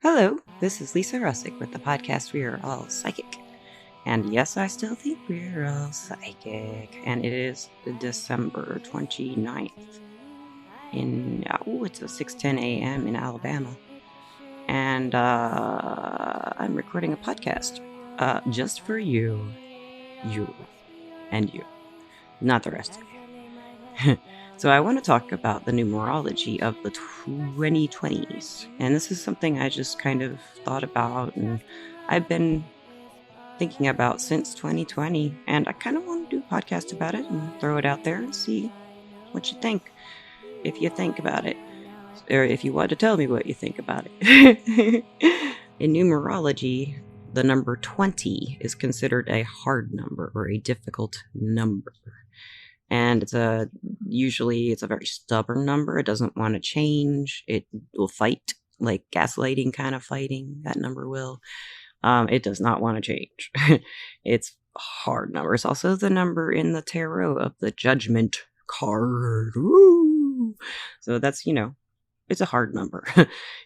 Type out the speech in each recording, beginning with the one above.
Hello, this is Lisa Russick with the podcast We Are All Psychic. And yes, I still think we're all psychic. And it is December 29th. It's a 6:10 a.m. in Alabama. And I'm recording a podcast just for you, and you, not the rest of you. So I want to talk about the numerology of the 2020s. And this is something I just kind of thought about and I've been thinking about since 2020. And I kind of want to do a podcast about it and throw it out there and see what you think. If you think about it. Or if you want to tell me what you think about it. In numerology, the number 20 is considered a hard number or a difficult number. And usually it's a very stubborn number. It doesn't want to change. It will fight, like gaslighting kind of fighting. That number will. It does not want to change. It's a hard number. It's also the number in the tarot of the Judgment card. Woo! So that's, it's a hard number.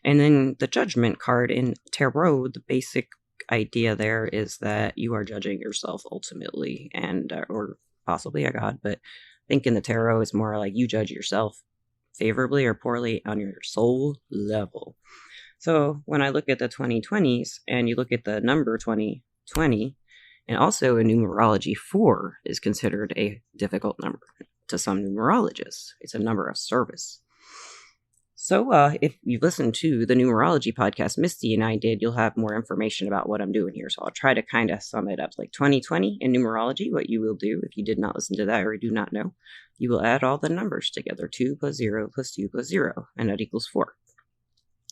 And then the Judgment card in tarot, the basic idea there is that you are judging yourself ultimately, and or possibly a god, but I think in the tarot it's more like you judge yourself favorably or poorly on your soul level. So when I look at the 2020s and you look at the number 2020, and also in numerology, 4 is considered a difficult number to some numerologists. It's a number of service. So if you listen to the numerology podcast Misty and I did, you'll have more information about what I'm doing here. So I'll try to kind of sum it up. Like 2020 in numerology, what you will do if you did not listen to that or do not know, you will add all the numbers together. 2 plus 0 plus 2 plus 0, and that equals 4.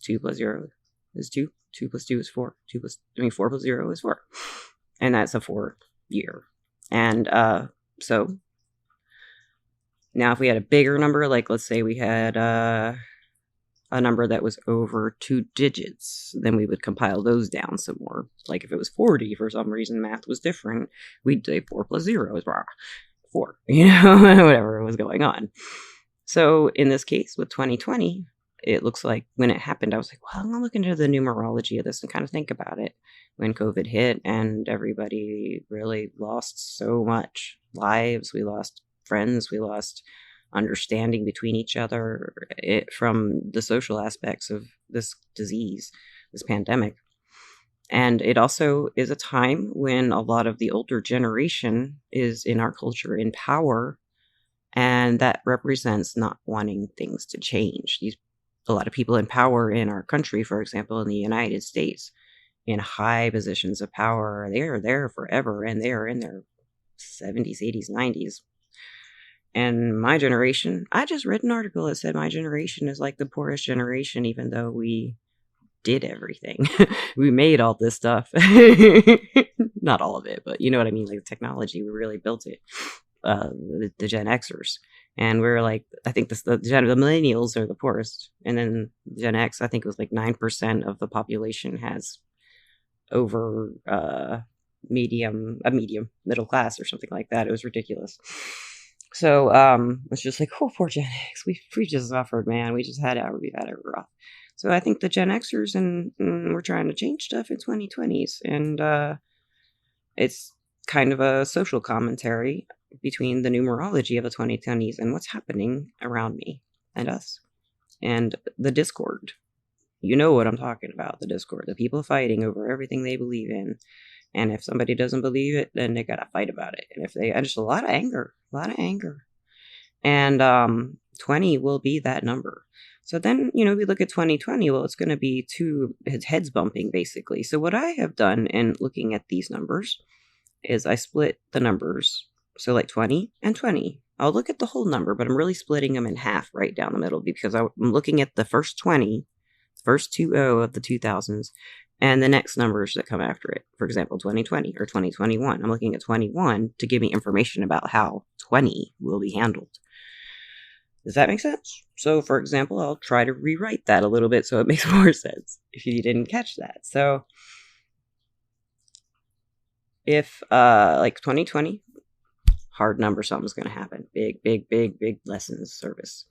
2 plus 0 is 2. 2 plus 2 is 4. 4 plus 0 is 4. And that's a 4 year. And so now if we had a bigger number, like let's say we had a number that was over 2 digits, then we would compile those down some more. Like if it was 40, for some reason math was different, we'd say 4 plus 0 is 4, whatever was going on. So in this case with 2020, it looks like when it happened, I was like, well, I'm going to look into the numerology of this and kind of think about it. When COVID hit and everybody really lost so much lives, we lost friends, we lost understanding between each other from the social aspects of this disease, this pandemic. And it also is a time when a lot of the older generation is in our culture in power, and that represents not wanting things to change. A lot of people in power in our country, for example, in the United States, in high positions of power, they are there forever, and they are in their 70s, 80s, 90s. And my generation, I just read an article that said my generation is like the poorest generation, even though we did everything. We made all this stuff. Not all of it, but you know what I mean? Like technology, we really built it. The Gen Xers. And we're like, I think the millennials are the poorest. And then Gen X, I think it was like 9% of the population has over medium middle class or something like that. It was ridiculous. So it's just like, oh, poor Gen X. We just suffered, man. We've had it rough. So I think the Gen Xers and we're trying to change stuff in 2020s. And it's kind of a social commentary between the numerology of the 2020s and what's happening around me and us. And the Discord. You know what I'm talking about, the Discord. The people fighting over everything they believe in. And if somebody doesn't believe it, then they gotta fight about it. And just a lot of anger. And 20 will be that number. So then, we look at 2020, well, it's going to be heads bumping, basically. So what I have done in looking at these numbers is I split the numbers. So like 20 and 20. I'll look at the whole number, but I'm really splitting them in half right down the middle because I'm looking at the first 20, first 20 of the 2000s, and the next numbers that come after it. For example, 2020 or 2021. I'm looking at 21 to give me information about how 20 will be handled. Does that make sense? So, for example, I'll try to rewrite that a little bit so it makes more sense if you didn't catch that. So, if, like 2020, hard number, something's going to happen. Big lessons service.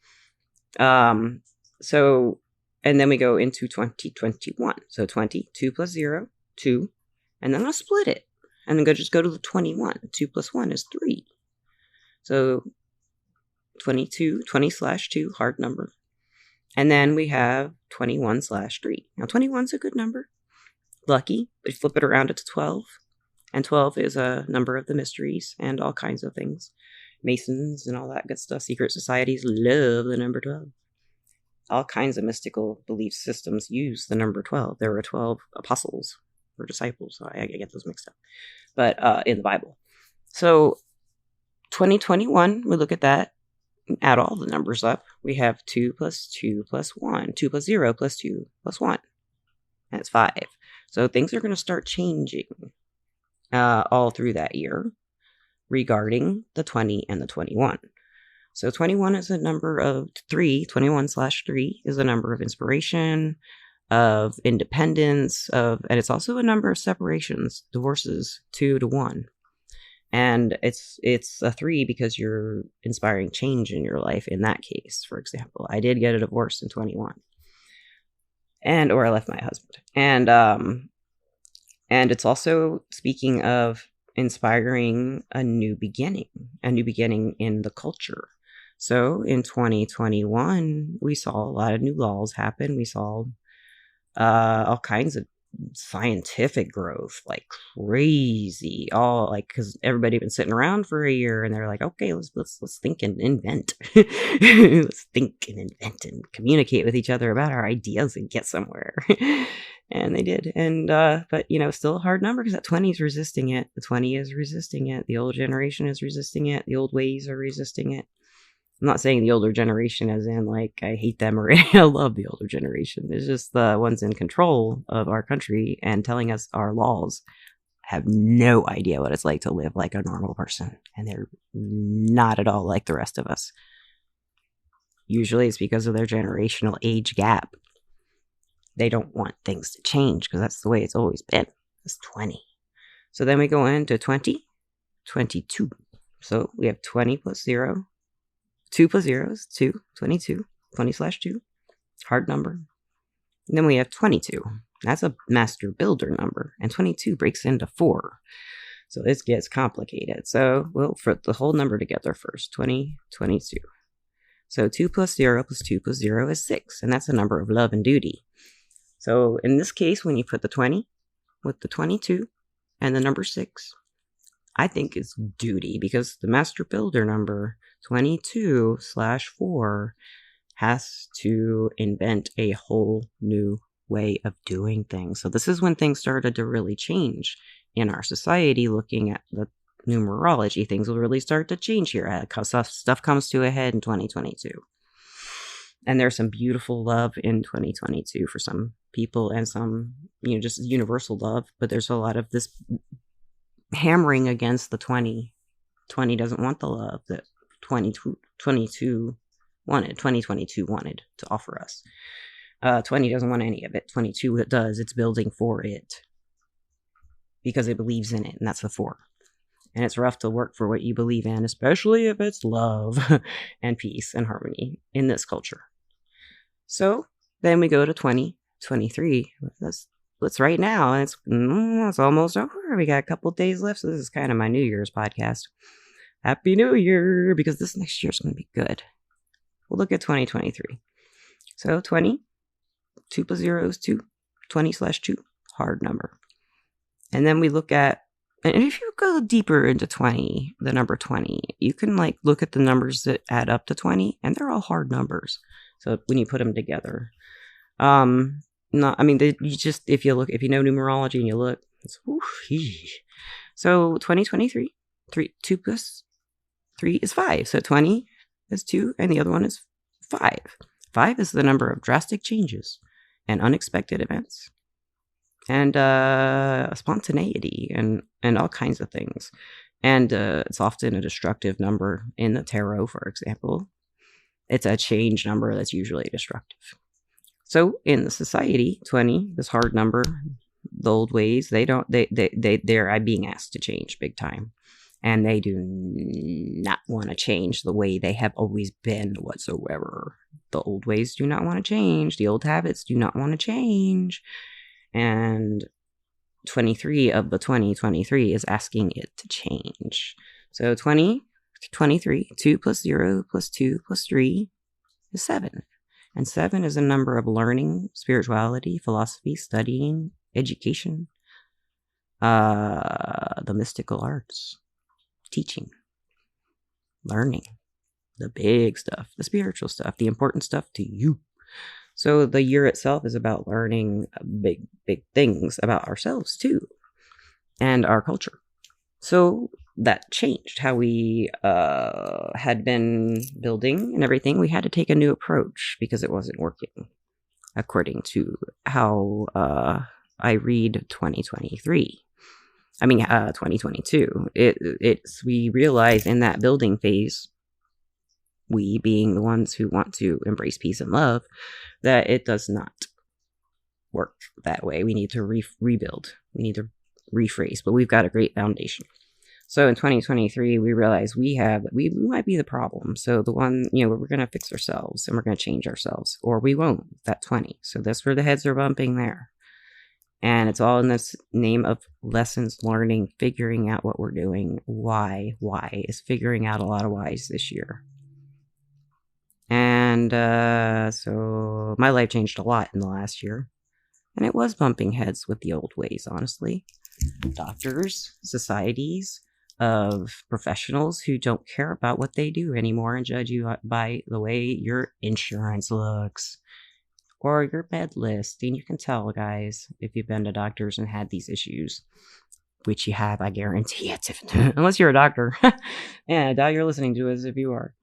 So and then we go into 2021. So 20, 2 plus 0, 2. And then I'll split it. And then just go to the 21. 2 plus 1 is 3. So 22, 20/2, hard number. And then we have 21/3. Now 21's a good number. Lucky. But you flip it around, it's 12. And 12 is a number of the mysteries and all kinds of things. Masons and all that good stuff. Secret societies love the number 12. All kinds of mystical belief systems use the number 12. There were 12 apostles or disciples. So I get those mixed up. But in the Bible. So 2021, we look at that, add all the numbers up. We have 2 plus 2 plus 1. 2 plus 0 plus 2 plus 1. That's 5. So things are going to start changing all through that year regarding the 20 and the 21. So 21 is a number of 3. 21/3 is a number of inspiration, of independence, and it's also a number of separations, divorces, 2 to 1. And it's a 3 because you're inspiring change in your life. In that case, for example, I did get a divorce in 21, or I left my husband, and it's also speaking of inspiring a new beginning in the culture. So in 2021, we saw a lot of new laws happen. We saw all kinds of scientific growth, like crazy, all like, because everybody been sitting around for a year and they're like, okay, let's think and invent. Let's think and invent and communicate with each other about our ideas and get somewhere. And they did. And but still a hard number because that 20 is resisting it. The 20 is resisting it. The old generation is resisting it. The old ways are resisting it. I'm not saying the older generation as in like I hate them or I love the older generation. It's just the ones in control of our country and telling us our laws have no idea what it's like to live like a normal person. And they're not at all like the rest of us. Usually it's because of their generational age gap. They don't want things to change because that's the way it's always been. It's 20. So then we go into 20, 22. So we have 20 plus 0. 2 plus 0 is 2, 22, 20/2, hard number. And then we have 22. That's a master builder number. And 22 breaks into 4. So this gets complicated. So we'll put the whole number together first. 20, 22. So 2 plus 0 plus 2 plus 0 is 6. And that's a number of love and duty. So in this case, when you put the 20 with the 22 and the number 6, I think it's duty because the master builder number 22/4 has to invent a whole new way of doing things. So this is when things started to really change in our society. Looking at the numerology, things will really start to change here. Stuff comes to a head in 2022. And there's some beautiful love in 2022 for some people and some, just universal love. But there's a lot of this hammering against the 20. 20 doesn't want the love that 2022 wanted to offer us. 20 doesn't want any of it. 22 it does. It's building for it because it believes in it, and that's the 4. And it's rough to work for what you believe in, especially if it's love and peace and harmony in this culture. So then we go to 2023. That's right now, and it's almost over. We got a couple days left, so this is kind of my New Year's podcast. Happy New Year, because this next year is going to be good. We'll look at 2023. So 20, 2 plus 0 is 2, 20/2, hard number. And then we look at, and if you go deeper into 20, the number 20, you can look at the numbers that add up to 20, and they're all hard numbers. So when you put them together, if you know numerology and you look, it's so 2023, 2 plus 3 is 5. So 20 is 2, and the other one is 5. 5 is the number of drastic changes and unexpected events and spontaneity and all kinds of things. And it's often a destructive number in the tarot, for example. It's a change number that's usually destructive. So in the society, 20, this hard number, the old ways, they're being asked to change big time. And they do not want to change the way they have always been whatsoever. The old ways do not want to change. The old habits do not want to change. And 23 of the 2023 is asking it to change. So 23, 2 plus 0 plus 2 plus 3 is 7. And 7 is a number of learning, spirituality, philosophy, studying, education, the mystical arts, teaching, learning, the big stuff, the spiritual stuff, the important stuff to you. So the year itself is about learning big things about ourselves too, and our culture. So that changed how we had been building and everything. We had to take a new approach because it wasn't working according to how I read 2023. 2022. We realize in that building phase, we being the ones who want to embrace peace and love, that it does not work that way. We need to rebuild. We need to rephrase, but we've got a great foundation. So in 2023, we realize we might be the problem. So the one, we're going to fix ourselves and we're going to change ourselves, or we won't. That 20. So that's where the heads are bumping there. And it's all in this name of lessons, learning, figuring out what we're doing. Why is figuring out a lot of whys this year. And so my life changed a lot in the last year. And it was bumping heads with the old ways, honestly. Doctors, societies of professionals who don't care about what they do anymore and judge you by the way your insurance looks or your med list. And you can tell, guys, if you've been to doctors and had these issues, which you have, I guarantee it. Unless you're a doctor. And I doubt you're listening to us if you are.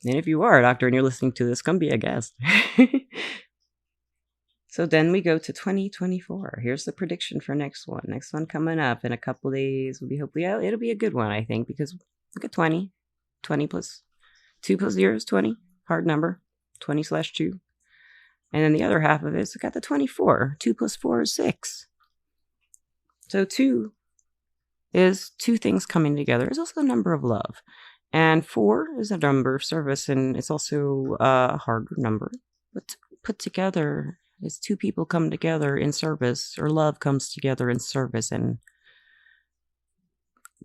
And if you are a doctor and you're listening to this, come be a guest. So then we go to 2024. Here's the prediction for next one. Next one coming up in a couple days. It'll be a good one, I think, because look at 20. 20 plus 2 plus 0 is 20. Hard number. 20/2. And then the other half of it is got the 24. 2 plus 4 is 6. So 2 is two things coming together. It's also the number of love. And 4 is a number of service, and it's also a harder number. But put together is two people come together in service, or love comes together in service and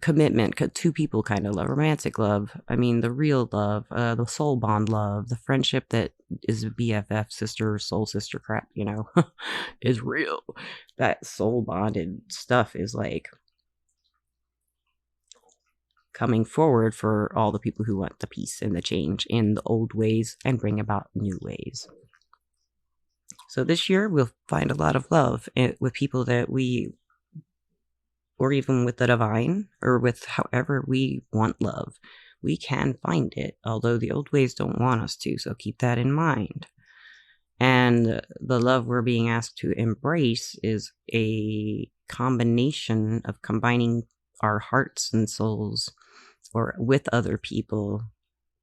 commitment. Two people kind of love, romantic love. I mean, the real love, the soul bond love, the friendship that is a BFF, sister, soul sister crap, is real. That soul bonded stuff is like coming forward for all the people who want the peace and the change in the old ways and bring about new ways. So this year we'll find a lot of love with people that or even with the divine, or with however we want love. We can find it, although the old ways don't want us to, so keep that in mind. And the love we're being asked to embrace is a combination of combining our hearts and souls or with other people,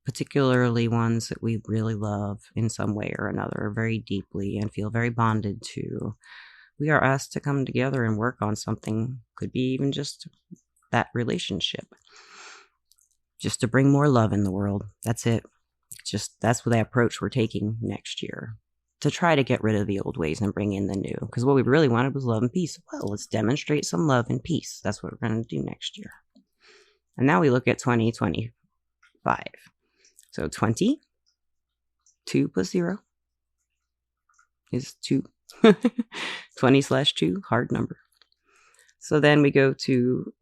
particularly ones that we really love in some way or another very deeply and feel very bonded to. We are asked to come together and work on something. Could be even just that relationship. Just to bring more love in the world. That's it. That's the approach we're taking next year. To try to get rid of the old ways and bring in the new. Because what we really wanted was love and peace. Well, let's demonstrate some love and peace. That's what we're going to do next year. And now we look at 2025. So 20, 2 plus 0 is 2. 20/2, hard number. So then we go to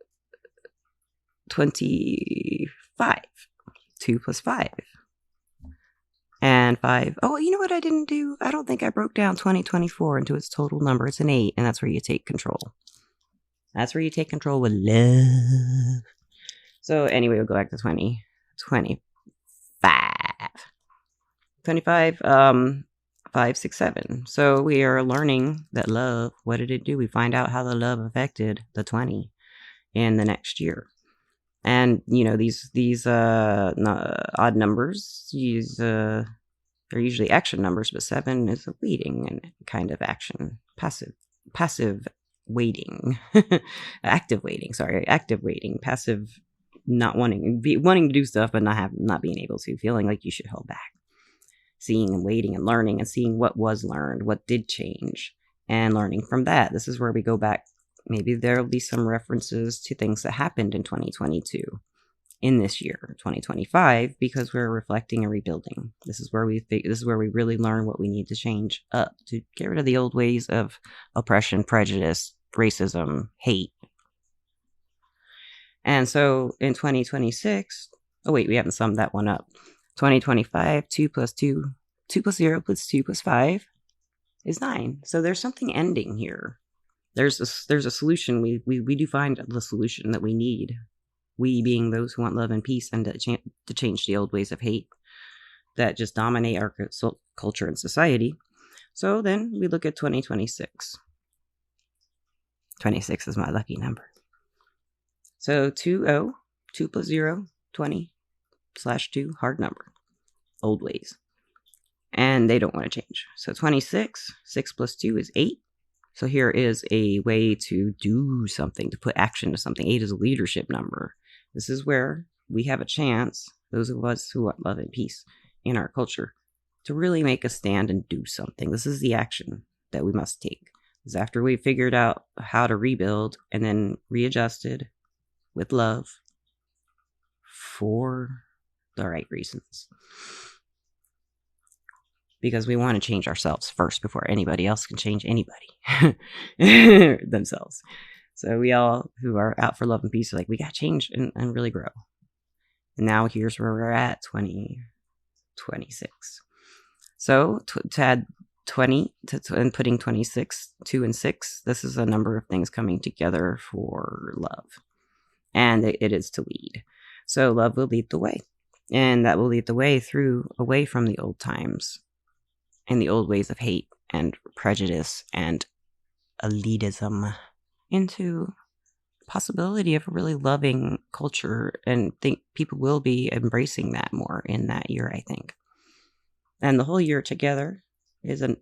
25, 2 plus 5. And 5. Oh, you know what I didn't do? I don't think I broke down 2024 into its total number. It's an 8, and that's where you take control. That's where you take control with love. So anyway, we'll go back to 25. 25, 5, 6, 7. So we are learning that love, what did it do? We find out how the love affected the 20 in the next year. And, these odd numbers, they're usually action numbers, but 7 is a leading and kind of action, passive waiting. Active waiting, passive not wanting to do stuff but not being able to, feeling like you should hold back, seeing and waiting and learning and seeing what was learned, what did change, and learning from that. This is where we go back. Maybe there'll be some references to things that happened in 2022 in this year, 2025, because we're reflecting and rebuilding. This is where we really learn what we need to change up to get rid of the old ways of oppression, prejudice, racism, hate. And so in 2026, oh wait, we haven't summed that one up. 2025, 2 plus 2 plus 0 plus 2 plus 5 is 9. So there's something ending here. There's a solution. We do find the solution that we need. We being those who want love and peace, and to change the old ways of hate that just dominate our culture and society. So then we look at 2026. 26 is my lucky number. So 2 plus 0, 20/2, hard number. Old ways. And they don't want to change. So 26, 6 plus 2 is 8. So here is a way to do something, to put action to something. 8 is a leadership number. This is where we have a chance, those of us who want love and peace in our culture, to really make a stand and do something. This is the action that we must take. Because after we've figured out how to rebuild and then readjusted with love for the right reasons. Because we want to change ourselves first before anybody else can change anybody themselves. So we all who are out for love and peace are like, we got to change and really grow. And now here's where we're at, 2026. So to add 20 and putting 26, 2 and 6, this is a number of things coming together for love. And it is to lead. So love will lead the way. And that will lead the way away from the old times and the old ways of hate and prejudice and elitism into possibility of a really loving culture, and think people will be embracing that more in that year, I think. And the whole year together is a 10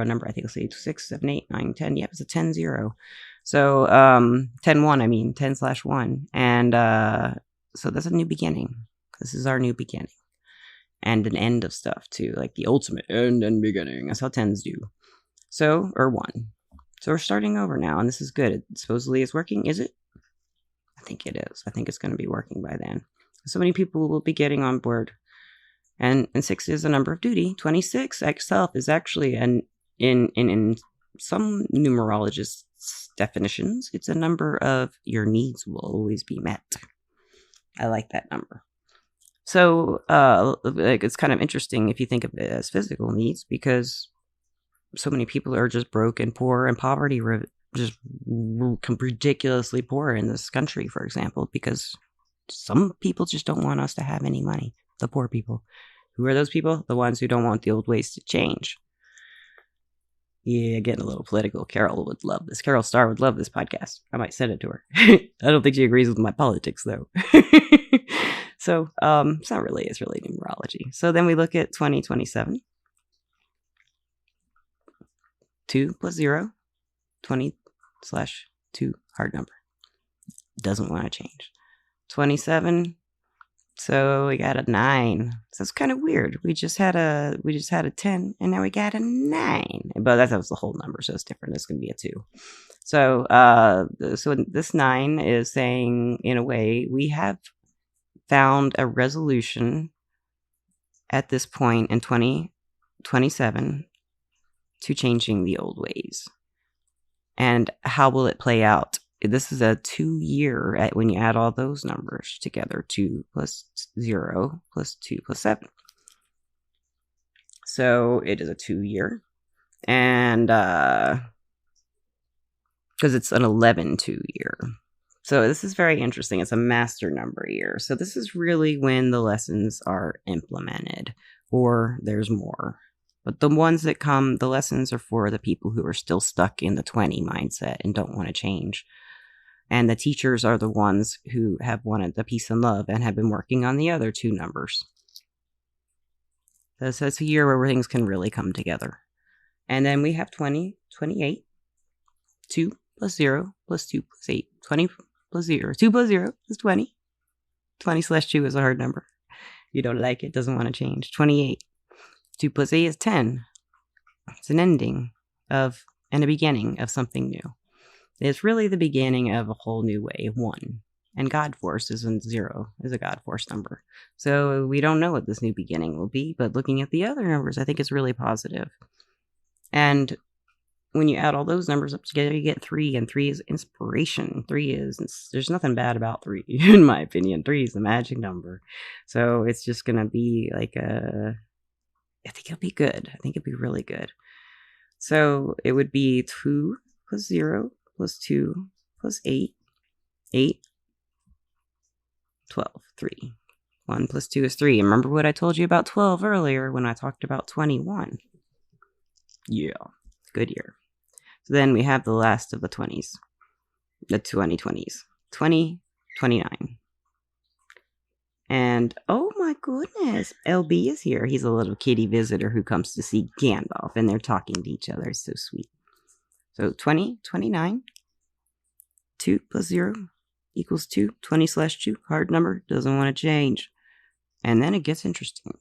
number. I think it'll say 6, 7, 8, 9, 10. Yep, it's a 10-0. So 10-1, I mean 10/1. And so that's a new beginning. This is our new beginning. And an end of stuff too, like the ultimate end and beginning. That's how 10s do. So, or 1. So we're starting over now, and this is good. It supposedly is working, is it? I think it is. I think it's going to be working by then. So many people will be getting on board. And 6 is a number of duty. 26 itself is actually in some numerologists' definitions, it's a number of your needs will always be met. I like that number. So, it's kind of interesting if you think of it as physical needs, because so many people are just broke and poor, and poverty just ridiculously poor in this country, for example, because some people just don't want us to have any money. The poor people. Who are those people? The ones who don't want the old ways to change. Yeah, getting a little political. Carol would love this. Carol Starr would love this podcast. I might send it to her. I don't think she agrees with my politics, though. So, it's not really. It's really numerology. So then we look at 2027. 2 plus 0. 20/2. Hard number. Doesn't want to change. 27. So we got a 9. So it's kind of weird. We just had a 10, and now we got a 9. But that was the whole number, so it's different. It's going to be a 2. So this 9 is saying, in a way, we have found a resolution at this point in 2027 to changing the old ways. And how will it play out? This is a 2-year, when you add all those numbers together, 2 plus 0 plus 2 plus 7. So it is a 2-year. And because it's an 11-2 year. So this is very interesting. It's a master number year. So this is really when the lessons are implemented, or there's more. But the ones that come, the lessons are for the people who are still stuck in the 20 mindset and don't want to change. And the teachers are the ones who have wanted the peace and love and have been working on the other 2 numbers. So it's a year where things can really come together. And then we have 2028. 2 plus 0 plus 2 plus 8. 20 plus 0. 2 plus 0 is 20. 20 slash 2 is a hard number. You don't like it, doesn't want to change. 28. 2 plus 8 is 10. It's an ending of and a beginning of something new. It's really the beginning of a whole new way. 1. And God Force isn't 0, is a God Force number. So we don't know what this new beginning will be, but looking at the other numbers, I think it's really positive. And when you add all those numbers up together, you get 3, and 3 is inspiration. 3 is, there's nothing bad about 3, in my opinion. 3 is the magic number. So it's just going to be like I think it'll be good. I think it'll be really good. So it would be 2 plus 0 plus 2 plus 8. 8. 12. 3. 1 plus 2 is 3. Remember what I told you about 12 earlier when I talked about 21? Yeah. Good year. So then we have the last of the 20s. The 2020s. 20, 29. And, oh my goodness, LB is here. He's a little kitty visitor who comes to see Gandalf, and they're talking to each other. It's so sweet. So 20, 29. 2 plus 0 equals 2. 20 slash 2. Hard number. Doesn't want to change. And then it gets interesting.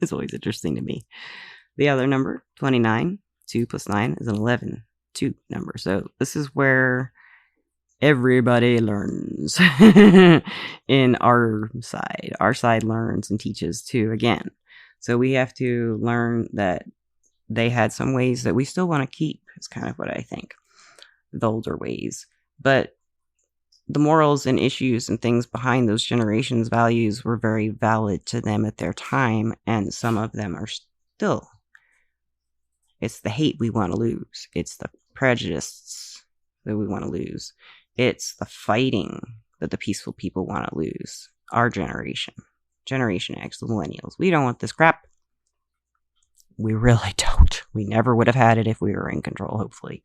It's always interesting to me. The other number, 29. 2 plus 9 is an 11. 2 number. So this is where everybody learns. In our side. Our side learns and teaches too again. So we have to learn that they had some ways that we still want to keep. Is kind of what I think. The older ways. But the morals and issues and things behind those generations' values were very valid to them at their time, and some of them are still. It's the hate we want to lose. It's the prejudice that we want to lose. It's the fighting that the peaceful people want to lose. Our generation. Generation X, the millennials. We don't want this crap. We really don't. We never would have had it if we were in control, hopefully.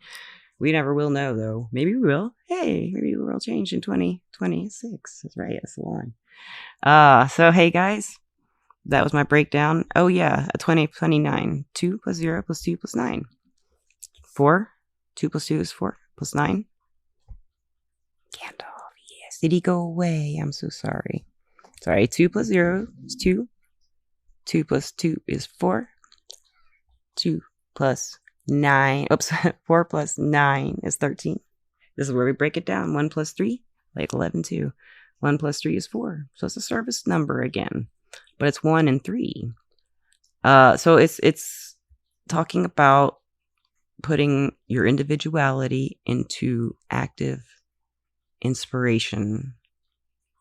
We never will know, though. Maybe we will. Hey, maybe the world changed in 2026. That's right, that's the one. So, hey, guys. That was my breakdown. Oh, yeah, a 2029. 2 plus 0 plus 2 plus 9. 4. 2 plus 2 is 4 plus 9. Gandalf, yes. Did he go away? I'm so sorry. Sorry, 2 plus 0 is 2. 2 plus 2 is 4. 2 plus 9. Oops, 4 plus 9 is 13. This is where we break it down. 1 plus 3, like 11 too. 1 plus 3 is 4. So it's a service number again. But it's 1 and 3. So it's talking about putting your individuality into active inspiration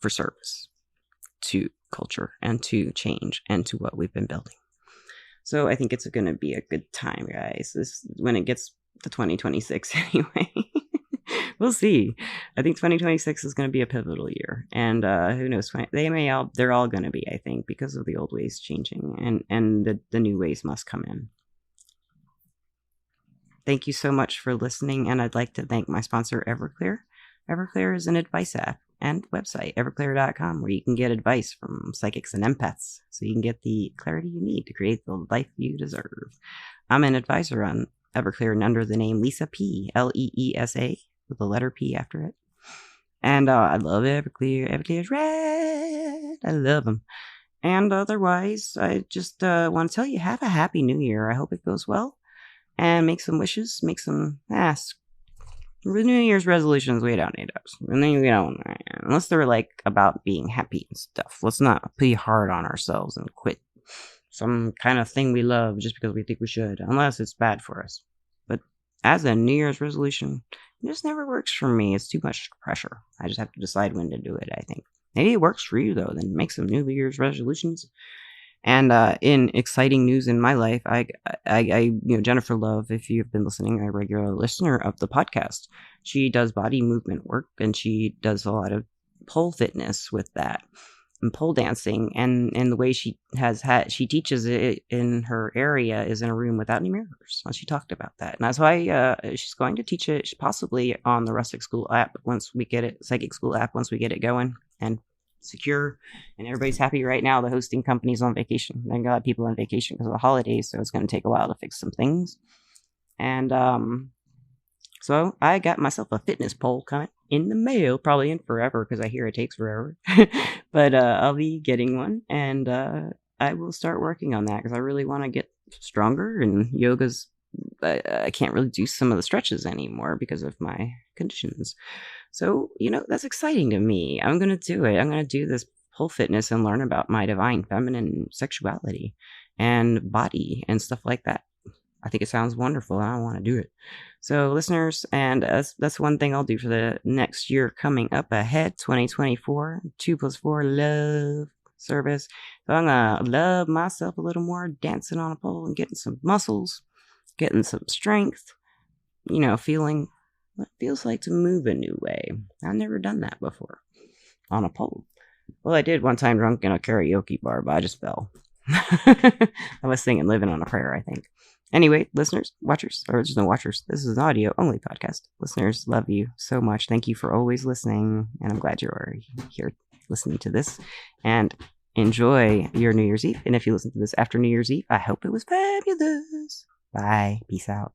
for service to culture and to change and to what we've been building. So I think it's going to be a good time, guys. This when it gets to 2026 anyway. We'll see. I think 2026 is going to be a pivotal year, and who knows? They're all going to be, I think, because of the old ways changing, and the new ways must come in. Thank you so much for listening, and I'd like to thank my sponsor, Everclear. Everclear is an advice app and website, everclear.com, where you can get advice from psychics and empaths, so you can get the clarity you need to create the life you deserve. I'm an advisor on Everclear and under the name Lisa P, Leesa, with the letter P after it. And I love Everclear. Everclear's red. I love them. And otherwise, I just want to tell you, have a happy new year. I hope it goes well. And make some wishes. Make some asks. New Year's resolutions, we don't need those. And then we don't, unless they're like about being happy and stuff. Let's not be hard on ourselves and quit some kind of thing we love just because we think we should, unless it's bad for us. But as a New Year's resolution, it just never works for me. It's too much pressure. I just have to decide when to do it, I think. Maybe it works for you, though. Then make some New Year's resolutions. And in exciting news in my life, I Jennifer Love, if you've been listening, a regular listener of the podcast, she does body movement work, and she does a lot of pole fitness with that. And pole dancing, and the way she teaches it in her area is in a room without any mirrors. Well, she talked about that, and that's why she's going to teach it possibly on the Rustic School app once we get it, Psychic School app once we get it going and secure, and everybody's happy right now. The hosting company's on vacation. They got people on vacation because of the holidays, so it's going to take a while to fix some things. And So I got myself a fitness pole coming in the mail, probably in forever because I hear it takes forever. But I'll be getting one, and I will start working on that because I really want to get stronger. And yoga's, I can't really do some of the stretches anymore because of my conditions. So, that's exciting to me. I'm going to do it. I'm going to do this pole fitness and learn about my divine feminine sexuality and body and stuff like that. I think it sounds wonderful, and I want to do it. So, listeners, and that's one thing I'll do for the next year coming up ahead, 2024, 2+4 love service. So I'm going to love myself a little more, dancing on a pole and getting some muscles, getting some strength, feeling what it feels like to move a new way. I've never done that before on a pole. Well, I did one time drunk in a karaoke bar, but I just fell. I was singing Living on a Prayer, I think. Anyway, listeners, watchers, or there's no watchers. This is an audio only podcast. Listeners, love you so much. Thank you for always listening. And I'm glad you're here listening to this. And enjoy your New Year's Eve. And if you listen to this after New Year's Eve, I hope it was fabulous. Bye. Peace out.